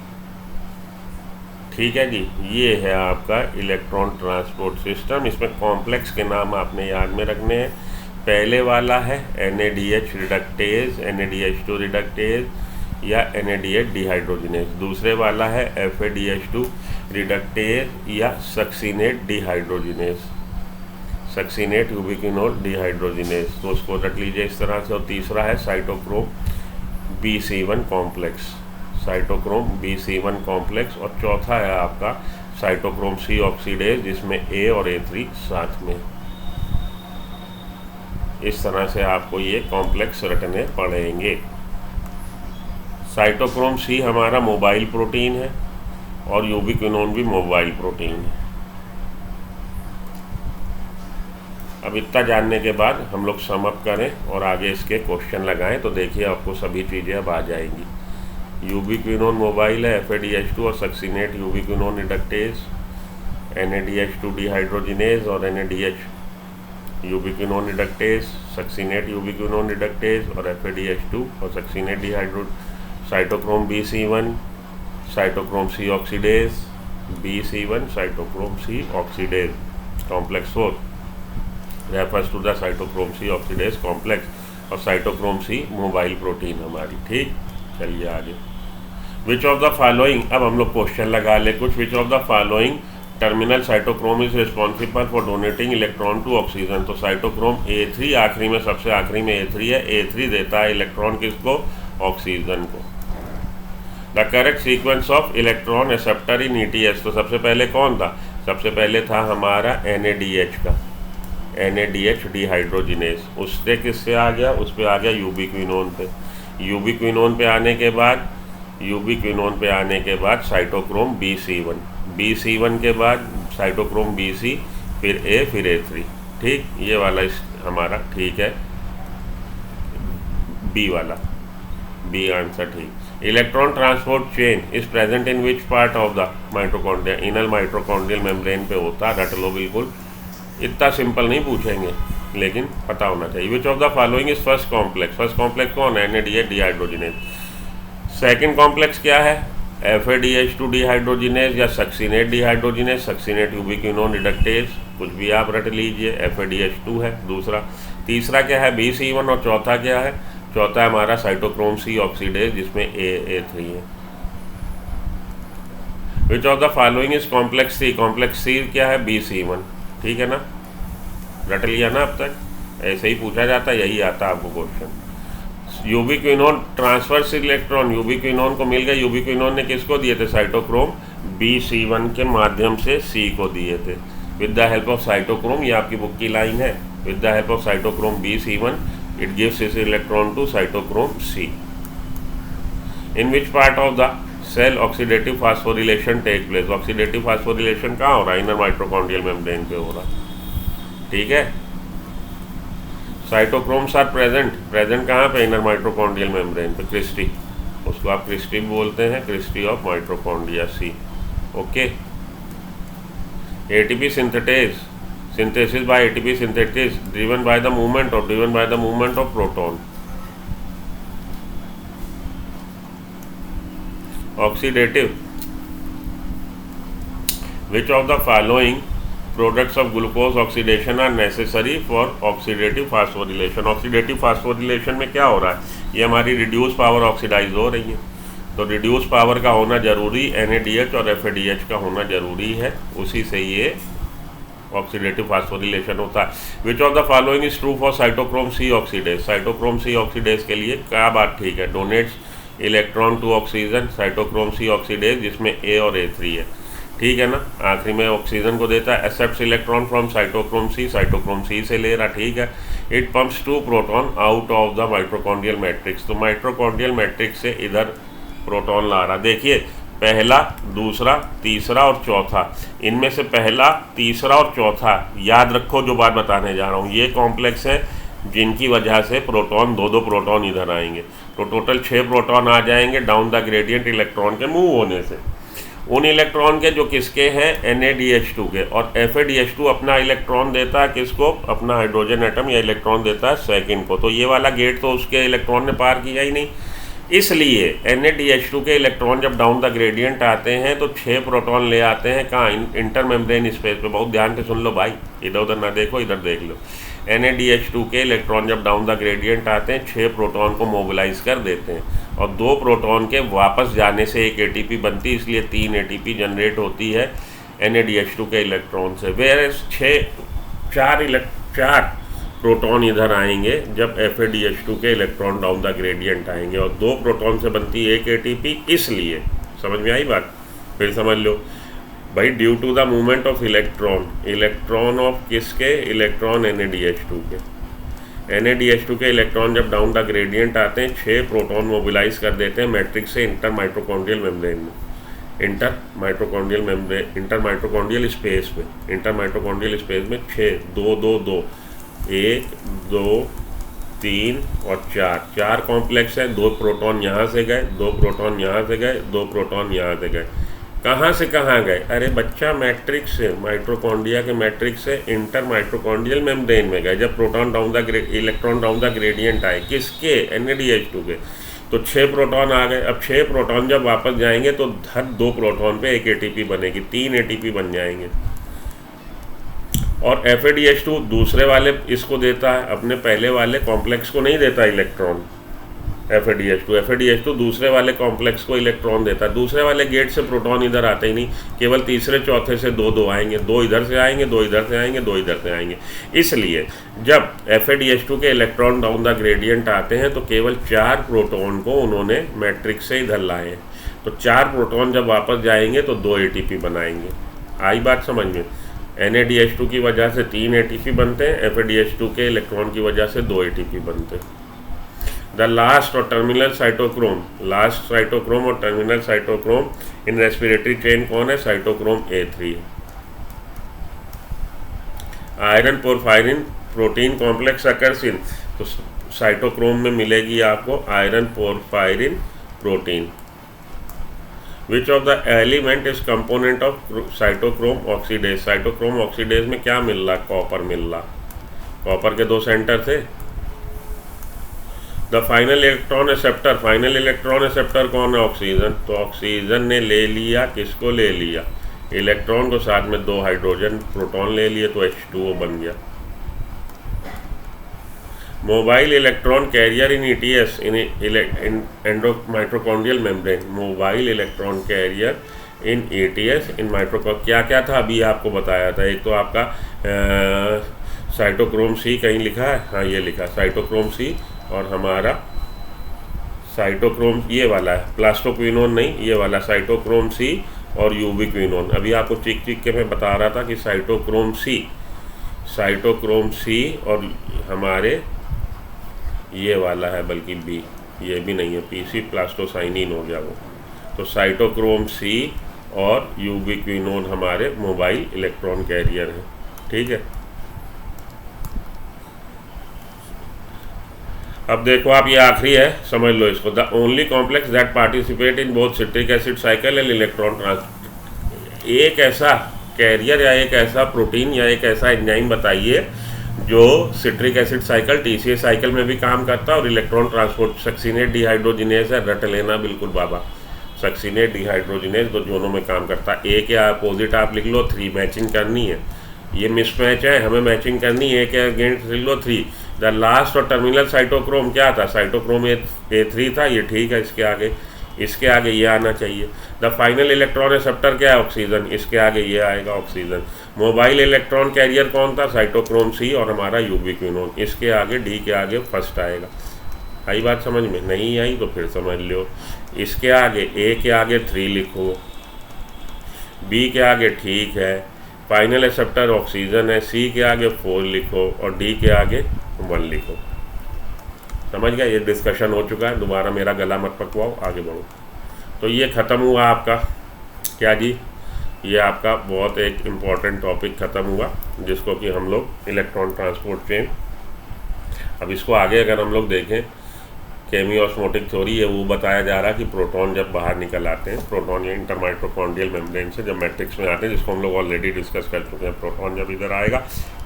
ठीक है जी, ये है आपका इलेक्ट्रॉन ट्रांसपोर्ट सिस्टम। इसमें कॉम्प्लेक्स के नाम आपने याद में रखने हैं। पहले वाला है NADH रिडक्टेज, NADH2 रिडक्टेज या NADH डिहाइड्रोजिनेज। दूसरे वाला है FADH2 रिडक्टेज या सक्सीनेट डिहाइड्रोजिनेज, सक्सीनेट यूबिक्विनोल डिहाइड्रोजिनेज। तो उसको रख लीजिए इस तरह से। और तीसरा है cytochrome B/C1 complex, cytochrome B/C1 complex. और चौथा है आपका साइटोक्रोम C ऑक्सीडेज, जिसमें A और A3 साथ में। इस तरह से आपको ये कॉम्प्लेक्स रखने पड़ेंगे। साइटोक्रोम C हमारा मोबाइल प्रोटीन है और यूबिक्विनोन भी मोबाइल प्रोटीन है। अब इतना जानने के बाद हम लोग सम अप करें और आगे इसके क्वेश्चन लगाएं, तो देखिए आपको सभी चीज़ें अब आ जाएंगी। यूबिक्विनोन मोबाइल है, FADH2 और succinate ubiquinone reductase, NADH2 dehydrogenase और NADH ubiquinone reductase, succinate ubiquinone reductase और FADH2 और succinate dehydro. Cytochrome B/C1, cytochrome C oxidase, B/C1 cytochrome C oxidase complex 4 refers to the cytochrome C oxidase complex. और cytochrome C mobile protein हमारी। ठीक, चलिए आगे। विच of the following, अब हम लोग क्वेश्चन लगा ले कुछ। Which of the following terminal cytochrome is responsible for donating electron to oxygen. तो साइटोक्रोम A3 आखिरी में, सबसे आखिरी में A3 है। A3 देता है इलेक्ट्रॉन किसको, ऑक्सीजन को। The correct sequence of electron acceptor in ETS। तो सबसे पहले कौन था, सबसे पहले था हमारा NADH का, NADH डिहाइड्रोजिनेज। उससे किससे आ गया, उस पर आ गया यूबिक्विनोन पे। यूबिक्विनोन पे आने के बाद, यूबिक्विनोन पे आने के बाद साइटोक्रोम B/C1, B/C1 के बाद साइटोक्रोम BC, फिर A, फिर A3। ठीक, ये वाला हमारा ठीक है, बी वाला, बी आंसर ठीक। Electron transport chain is present in which part of the mitochondria. Inner mitochondrial membrane पे होता, रट लो बिल्कुल। इतना सिंपल नहीं पूछेंगे, लेकिन पता होना चाहिए। विच of the following is first complex. First complex कौन है, NADH डिहाइड्रोजिनेज। सेकंड कॉम्प्लेक्स क्या है, FADH2 डिहाइड्रोजिनेज या succinate dehydrogenase, succinate ubiquinone reductase, कुछ भी आप रट लीजिए। FADH2 है दूसरा। तीसरा क्या है, B/C1। और चौथा क्या है, चौथा हमारा साइटोक्रोम C ऑक्सीडेज, जिसमें A3 है। Which of the following is complex C। Complex C क्या है, B/C1। ठीक है ना, रट लिया ना अब तक, ऐसे ही पूछा जाता, यही आता आपको question. Ubiquinone transfers electron, ubiquinone को मिल गए। यूबिक्विनोन ने किसको दिए थे, साइटोक्रोम B/C1 के माध्यम से C को दिए थे। With the help of cytochrome, ये आपकी बुक की लाइन है, with the help of cytochrome B/C1 it gives its electron to cytochrome C. In which part of the cell oxidative phosphorylation take place? Oxidative phosphorylation कहाँ हो रहा है, inner mitochondrial membrane पे हो रहा। ठीक है, साइटोक्रोम्स आर प्रेजेंट कहाँ पे, इनर माइटोकॉन्ड्रियल मेम्ब्रेन पे, क्रिस्टी, उसको आप क्रिस्टी बोलते हैं, cristae of mitochondria C। Okay. ATP synthesis by ATP synthesis driven by the movement of proton. Oxidative which of the following products of glucose oxidation are necessary for oxidative phosphorylation. Oxidative phosphorylation में क्या हो रहा है, ये हमारी reduce power oxidise हो रही है, तो रिड्यूस पावर का होना जरूरी, NADH और FADH का होना जरूरी है, उसी से ये ऑक्सीडेटिव फास्फोरिलेशन होता है। Which of the following is true for cytochrome C oxidase. Cytochrome C oxidase के लिए क्या बात ठीक है, donates electron to oxygen, cytochrome C oxidase जिसमें A और A3 है, ठीक है ना, आखिरी में ऑक्सीजन को देता है। Accepts electron from cytochrome C, cytochrome C से ले रहा, ठीक है। It pumps 2 proton out of the mitochondrial matrix, तो माइट्रोकॉन्ड्रियल मैट्रिक्स से इधर प्रोटॉन ला रहा, देखिए पहला, दूसरा, तीसरा और चौथा, इनमें से पहला, तीसरा और चौथा, याद रखो जो बात बताने जा रहा हूँ, ये कॉम्प्लेक्स है जिनकी वजह से प्रोटॉन, दो प्रोटॉन इधर आएंगे, तो टोटल 6 प्रोटॉन आ जाएंगे डाउन द ग्रेडियंट इलेक्ट्रॉन के मूव होने से। उन इलेक्ट्रॉन के जो किसके हैं, NADH2 के, और FADH2 अपना इलेक्ट्रॉन देता है किसको, अपना हाइड्रोजन एटम या इलेक्ट्रॉन देता है सेकंड को, तो ये वाला गेट तो उसके इलेक्ट्रॉन ने पार किया ही नहीं, इसलिए NADH2 के इलेक्ट्रॉन जब डाउन द ग्रेडियंट आते हैं तो 6 प्रोटॉन ले आते हैं कहाँ, इंटर मेम्ब्रेन स्पेस पे। बहुत ध्यान से सुन लो भाई, इधर उधर ना देखो, इधर देख लो। NADH2 के इलेक्ट्रॉन जब डाउन द ग्रेडियंट आते हैं 6 प्रोटॉन को मोबिलाइज कर देते हैं, और 2 प्रोटॉन के वापस जाने से एक ATP बनती है, इसलिए 3 ATP जनरेट होती है NADH2 के इलेक्ट्रॉन से। वेयर 4 प्रोटॉन इधर आएंगे जब FADH2 के इलेक्ट्रॉन डाउन द ग्रेडियंट आएंगे, और 2 प्रोटॉन से बनती है एक ATP, इसलिए समझ में आई बात, फिर समझ लो भाई। Due to the movement of electron of किसके, इलेक्ट्रॉन NADH2 के, NADH2 के इलेक्ट्रॉन जब डाउन द ग्रेडियंट आते हैं 6 प्रोटॉन मोबिलाइज कर देते हैं मैट्रिक्स से इंटर माइट्रोकॉन्ड्रियल मेम्ब्रेन में, इंटर माइट्रोकॉन्ड्रियल स्पेस में, इंटर माइट्रोकॉन्ड्रियल स्पेस में 6, 2 2 2, 1 2 3 और 4 कॉम्प्लेक्स है। 2 प्रोटॉन यहाँ से गए, 2 प्रोटॉन यहाँ से गए, 2 प्रोटॉन यहाँ से गए, कहाँ से कहाँ गए, अरे बच्चा मैट्रिक्स से, माइट्रोकॉन्ड्रिया के मैट्रिक्स से इंटर माइट्रोकॉन्ड्रियल मेम्ब्रेन में गए जब proton down the electron down the gradient आए, किसके, NADH2 के, तो 6 प्रोटॉन आ गए। अब 6 प्रोटॉन जब वापस जाएंगे तो हर 2 प्रोटॉन पे एक ATP बनेगी, 3 ATP बन जाएंगे, और FADH2 दूसरे वाले इसको देता है, अपने पहले वाले कॉम्प्लेक्स को नहीं देता इलेक्ट्रॉन। FADH2 दूसरे वाले कॉम्प्लेक्स को इलेक्ट्रॉन देता है, दूसरे वाले गेट से प्रोटॉन इधर आते ही नहीं, केवल तीसरे चौथे से 2 आएंगे, 2 इधर से आएंगे, 2 इधर से आएंगे, 2 इधर से आएंगे। इसलिए जब FADH2 के इलेक्ट्रॉन डाउन द ग्रेडियंट आते हैं तो केवल 4 प्रोटॉन को उन्होंने मैट्रिक्स से इधर लाए, तो 4 प्रोटॉन जब वापस जाएंगे तो 2 ATP बनाएंगे। आई बात समझ में, NADH2 की वजह से 3 ATP बनते हैं, FADH2 के इलेक्ट्रॉन की वजह से 2 ATP बनते हैं। द लास्ट और टर्मिनल साइटोक्रोम, लास्ट साइटोक्रोम और टर्मिनल साइटोक्रोम इन रेस्पिरेटरी चेन कौन है, cytochrome A3। Iron porphyrin protein complex occurs in, तो साइटोक्रोम में मिलेगी आपको iron porphyrin protein. Which of the element is component of cytochrome oxidase, cytochrome oxidase में क्या मिल रहा, कॉपर मिल रहा, कॉपर के 2 सेंटर थे। The final electron acceptor, final electron acceptor कौन है, ऑक्सीजन, तो ऑक्सीजन ने ले लिया, किसको ले लिया, इलेक्ट्रॉन को, साथ में 2 हाइड्रोजन प्रोटॉन ले लिए तो H2O बन गया। Mobile electron carrier in ETS in endo mitochondrial membrane, mobile electron carrier in ETS in माइट्रोकॉन, क्या क्या था अभी आपको बताया था। एक तो आपका साइटोक्रोम C कहीं लिखा है, हाँ ये लिखा साइटोक्रोम C, और हमारा साइटोक्रोम ये वाला है, प्लास्टोक्विनोन नहीं, ये वाला साइटोक्रोम C और यूबिक्विनोन। अभी आपको चिक के मैं बता रहा था कि साइटोक्रोम C और हमारे ये वाला है, बल्कि B, ये भी नहीं है, PC प्लास्टोसाइनिन हो गया वो, तो साइटोक्रोम C और यूबिक्विनोन हमारे मोबाइल इलेक्ट्रॉन कैरियर हैं, ठीक है। अब देखो आप, ये आखिरी है, समझ लो इसको। The only complex that participate in both citric acid cycle and electron transfer, एक ऐसा कैरियर या एक ऐसा प्रोटीन या एक ऐसा एंजाइम बताइए जो citric acid cycle TCA cycle में भी काम करता है और इलेक्ट्रॉन ट्रांसपोर्ट, सक्सीनेट डिहाइड्रोजिनेज है, रट लेना बिल्कुल बाबा, सक्सीनेट डिहाइड्रोजिनेज दोनों में काम करता है। ए के अपोजिट आप लिख लो 3, मैचिंग करनी है, ये मिसमैच है, हमें मैचिंग करनी है। ए के अगेंस्ट लिख लो 3। द लास्ट और टर्मिनल साइटोक्रोम क्या था, साइटोक्रोम A3 था, ये ठीक है। इसके आगे ये आना चाहिए। द फाइनल इलेक्ट्रॉन एक्सेप्टर क्या है, ऑक्सीजन, इसके आगे ये आएगा ऑक्सीजन। मोबाइल इलेक्ट्रॉन कैरियर कौन था, साइटोक्रोम C और हमारा यूबिक्विनोन, इसके आगे डी के आगे फर्स्ट आएगा। आई बात समझ में? नहीं आई तो फिर समझ लो। इसके आगे ए के आगे 3 लिखो, बी के आगे ठीक है, फाइनल एक्सेप्टर ऑक्सीजन है, सी के आगे 4 लिखो और डी के आगे 1 लिखो। समझ गया? ये डिस्कशन हो चुका है, दोबारा मेरा गला मत पकवाओ, आगे बढ़ो। तो ये ख़त्म हुआ आपका क्या जी, ये आपका बहुत एक इम्पॉर्टेंट टॉपिक ख़त्म हुआ, जिसको कि हम लोग इलेक्ट्रॉन ट्रांसपोर्ट चेन। अब इसको आगे अगर हम लोग देखें, केमी ऑस्मोटिक थ्योरी है, वो बताया जा रहा है कि प्रोटॉन जब बाहर निकल आते हैं, प्रोटॉन या इंटरमाइटोकॉन्ड्रियल मेम्ब्रेन से जब मैट्रिक्स में आते हैं, जिसको हम लोग ऑलरेडी डिस्कस कर चुके हैं, प्रोटॉन जब इधर आएगा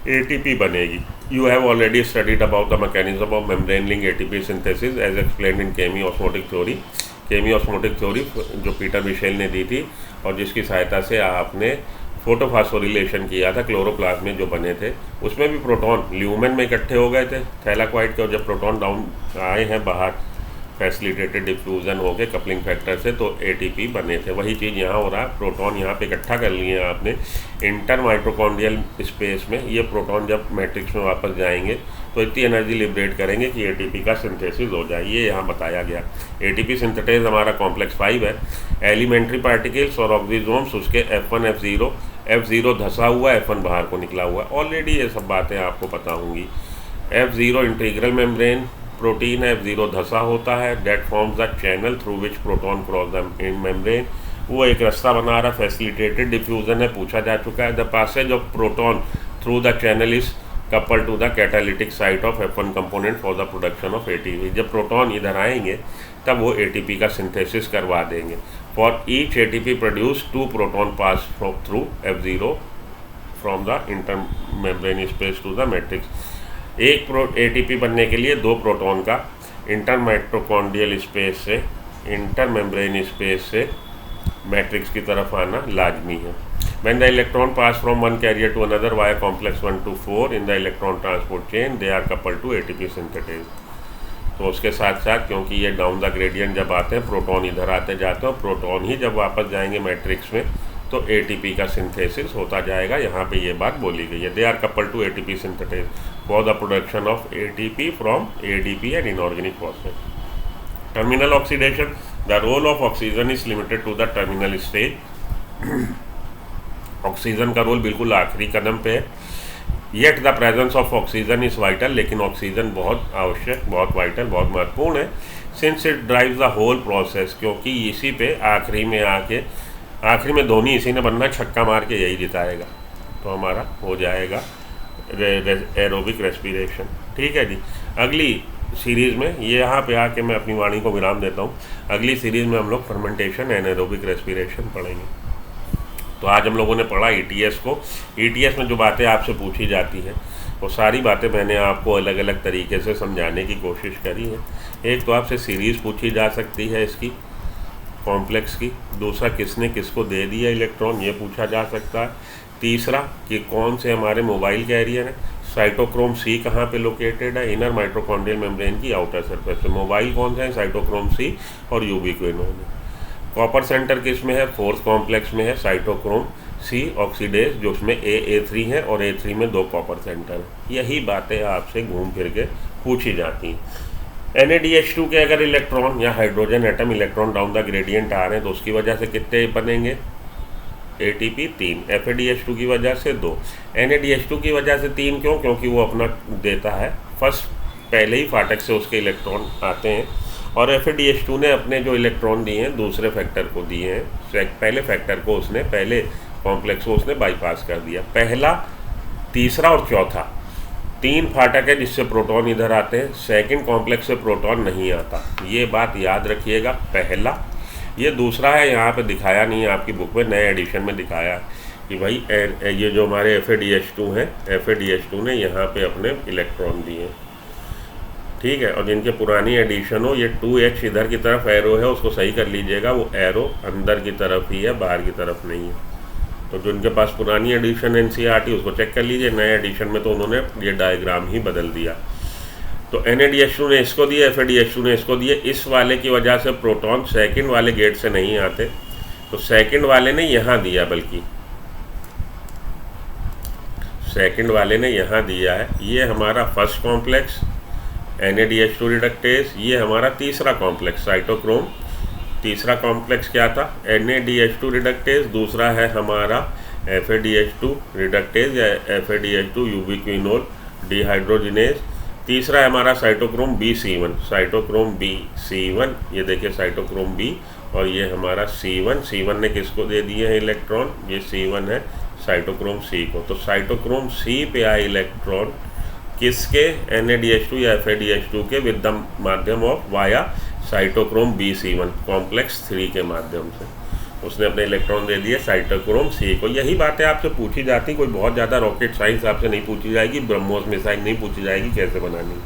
ATP बनेगी। You have already studied about the mechanism of membrane link ATP synthesis as explained in chemiosmotic theory. Chemiosmotic theory जो पीटर मिशेल ने दी थी और जिसकी सहायता से आपने फोटोफॉस्फोरिलेशन किया था क्लोरोप्लास्ट में जो बने थे, उसमें भी प्रोटॉन ल्यूमेन में इकट्ठे हो गए थे थैलाक्वाइड के, और जब प्रोटॉन डाउन आए हैं बाहर फैसिलिटेटेड डिफ्यूज़न हो गए कपलिंग फैक्टर से, तो ATP बने थे। वही चीज़ यहाँ हो रहा है, प्रोटॉन यहाँ पे इकट्ठा कर लिए हैं आपने इंटर माइटोकॉन्ड्रियल स्पेस में। ये प्रोटॉन जब मैट्रिक्स में वापस जाएंगे तो इतनी एनर्जी लिबरेट करेंगे कि ATP का सिंथेसिस हो जाए, ये यहाँ बताया गया। ATP सिंथेटाइज हमारा कॉम्प्लेक्स 5 है। एलिमेंट्री पार्टिकल्स और ऑक्सीजोम्स उसके F1 F0 धंसा हुआ, F1 बाहर को निकला हुआ। ऑलरेडी ये सब बातें आपको पता होंगी। F0 इंटीग्रल मेम्ब्रेन प्रोटीन है, F0 धंसा होता है, that forms the channel through which proton cross the membrane. वो एक रास्ता बना रहा, फैसिलिटेटेड डिफ्यूजन है, पूछा जा चुका है। The passage of proton through the channel is couple to the catalytic site of F1 component for the production of ATP। जब प्रोटॉन इधर आएंगे तब वो ATP का सिंथेसिस करवा देंगे। For each ATP produce 2 proton pass through F0 from the inter membrane space to the matrix. एक ATP बनने के लिए 2 प्रोटॉन का इंटर माइटोकॉन्ड्रियल स्पेस से, इंटर मेम्ब्रेन स्पेस से मैट्रिक्स की तरफ आना लाजमी है। When the electron pass from one carrier to another via complex 1 to 4 in the electron transport chain, they are coupled to ATP synthetase। तो उसके साथ साथ क्योंकि ये डाउन द ग्रेडियंट जब आते हैं, प्रोटॉन इधर आते जाते हैं, प्रोटॉन ही जब वापस जाएंगे मैट्रिक्स में तो ATP का सिंथेसिस होता जाएगा। यहाँ पे ये बात बोली गई है, they are couple to ATP synthetase for the production of ATP from ADP and inorganic phosphate. Terminal oxidation, the role of oxygen is limited to the terminal stage. Oxygen का रोल बिल्कुल आखिरी कदम पे है। Yet the presence of oxygen is vital, लेकिन oxygen बहुत आवश्यक, बहुत वाइटल, बहुत महत्वपूर्ण है। Since it drives the whole process, क्योंकि इसी पे आखिरी में आके, आखिरी में धोनी इसी ने बनना, छक्का मार के यही जिताएगा, तो हमारा हो जाएगा एरोबिक रेस्पिरेशन। ठीक है जी। अगली सीरीज़ में ये यहाँ पे आके मैं अपनी वाणी को विराम देता हूँ। अगली सीरीज़ में हम लोग फर्मेंटेशन एंड एरोबिक रेस्पिरेशन पढ़ेंगे। तो आज हम लोगों ने पढ़ा ETS को। ETS में जो बातें आपसे पूछी जाती हैं वो सारी बातें मैंने आपको अलग अलग तरीके से समझाने की कोशिश करी है। एक तो आपसे सीरीज़ पूछी जा सकती है इसकी कॉम्प्लेक्स की, दूसरा किसने किसको दे दिया इलेक्ट्रॉन, ये पूछा जा सकता है। तीसरा कि कौन से हमारे मोबाइल कैरियर हैं, साइटोक्रोम C कहाँ पे लोकेटेड है, इनर माइटोकॉन्ड्रियल मेम्ब्रेन की आउटर सरफेस पे। मोबाइल कौन सा है, साइटोक्रोम C और यूबिक्विनोन है। कॉपर सेंटर किस में है, फोर्थ कॉम्प्लेक्स में है, साइटोक्रोम C ऑक्सीडेज, जो उसमें A3 है और A3 में 2 कॉपर सेंटर है। यही बातें आपसे घूम फिर के पूछी जाती हैं। NaDH2 के अगर इलेक्ट्रॉन या hydrogen atom electron down the gradient आ रहे हैं तो उसकी वजह से कितने बनेंगे, ATP 3, FADH2 की वजह से 2, NaDH2 की वजह से 3 क्यों, क्योंकि वो अपना देता है फर्स्ट, पहले ही फाटक से उसके इलेक्ट्रॉन आते हैं, और FADH2 ने अपने जो इलेक्ट्रॉन दिए हैं दूसरे फैक्टर को दिए हैं, पहले फैक्टर को उसने, पहले कॉम्प्लेक्स को उसने बाईपास कर दिया। पहला, तीसरा और चौथा 3 फाटक है जिससे प्रोटॉन इधर आते हैं, सेकंड कॉम्प्लेक्स से प्रोटॉन नहीं आता, ये बात याद रखिएगा। पहला ये, दूसरा है यहाँ पे दिखाया नहीं है आपकी बुक में, नए एडिशन में दिखाया कि भाई ये जो हमारे FADH2 हैं, FADH2 ने यहाँ पे अपने इलेक्ट्रॉन दिए। ठीक है। और जिनके पुरानी एडिशन हो, ये 2H इधर की तरफ एरो है, उसको सही कर लीजिएगा, वो एरो अंदर की तरफ ही है, बाहर की तरफ नहीं है। तो जो इनके पास पुरानी एडिशन NCERT उसको चेक कर लीजिए, नए एडिशन में तो उन्होंने ये डायग्राम ही बदल दिया। तो NADH2 ने इसको दिए, FADH2 ने इसको दिए। इस वाले की वजह से प्रोटॉन सेकंड वाले गेट से नहीं आते, तो सेकंड वाले ने यहाँ दिया, बल्कि सेकंड वाले ने यहाँ दिया है। ये हमारा फर्स्ट कॉम्प्लेक्स NADH2 रिडक्टेज, ये हमारा तीसरा कॉम्प्लेक्स साइटोक्रोम। तीसरा कॉम्प्लेक्स क्या था? NADH2 reductase. दूसरा है हमारा FADH2 रिडक्टेज या FADH2 यूबिक्विनोल डिहाइड्रोजिनेज। तीसरा है हमारा साइटोक्रोम B/C1, साइटोक्रोम B/C1। ये देखिए साइटोक्रोम B, और ये हमारा C1। C1 ने किसको दे दिए हैं इलेक्ट्रॉन? ये C1 है साइटोक्रोम C को। तो साइटोक्रोम C पे आए इलेक्ट्रॉन किसके? NADH2 या FADH2 के, विद द माध्यम of via cytochrome B/C1 complex 3 के माध्यम से उसने अपने इलेक्ट्रॉन दे दिए साइटोक्रोम C को। यही बातें आपसे पूछी जाती, कोई बहुत ज़्यादा रॉकेट साइंस आपसे नहीं पूछी जाएगी, ब्रह्मोस मिसाइल नहीं पूछी जाएगी कैसे बनानी,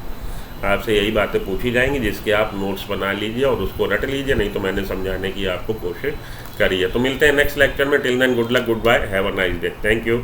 आपसे यही बातें पूछी जाएंगी जिसके आप नोट्स बना लीजिए और उसको रट लीजिए, नहीं तो मैंने समझाने की आपको कोशिश करी है। तो मिलते हैं नेक्स्ट लेक्चर में। Till then good luck, good bye, have a nice day, thank you.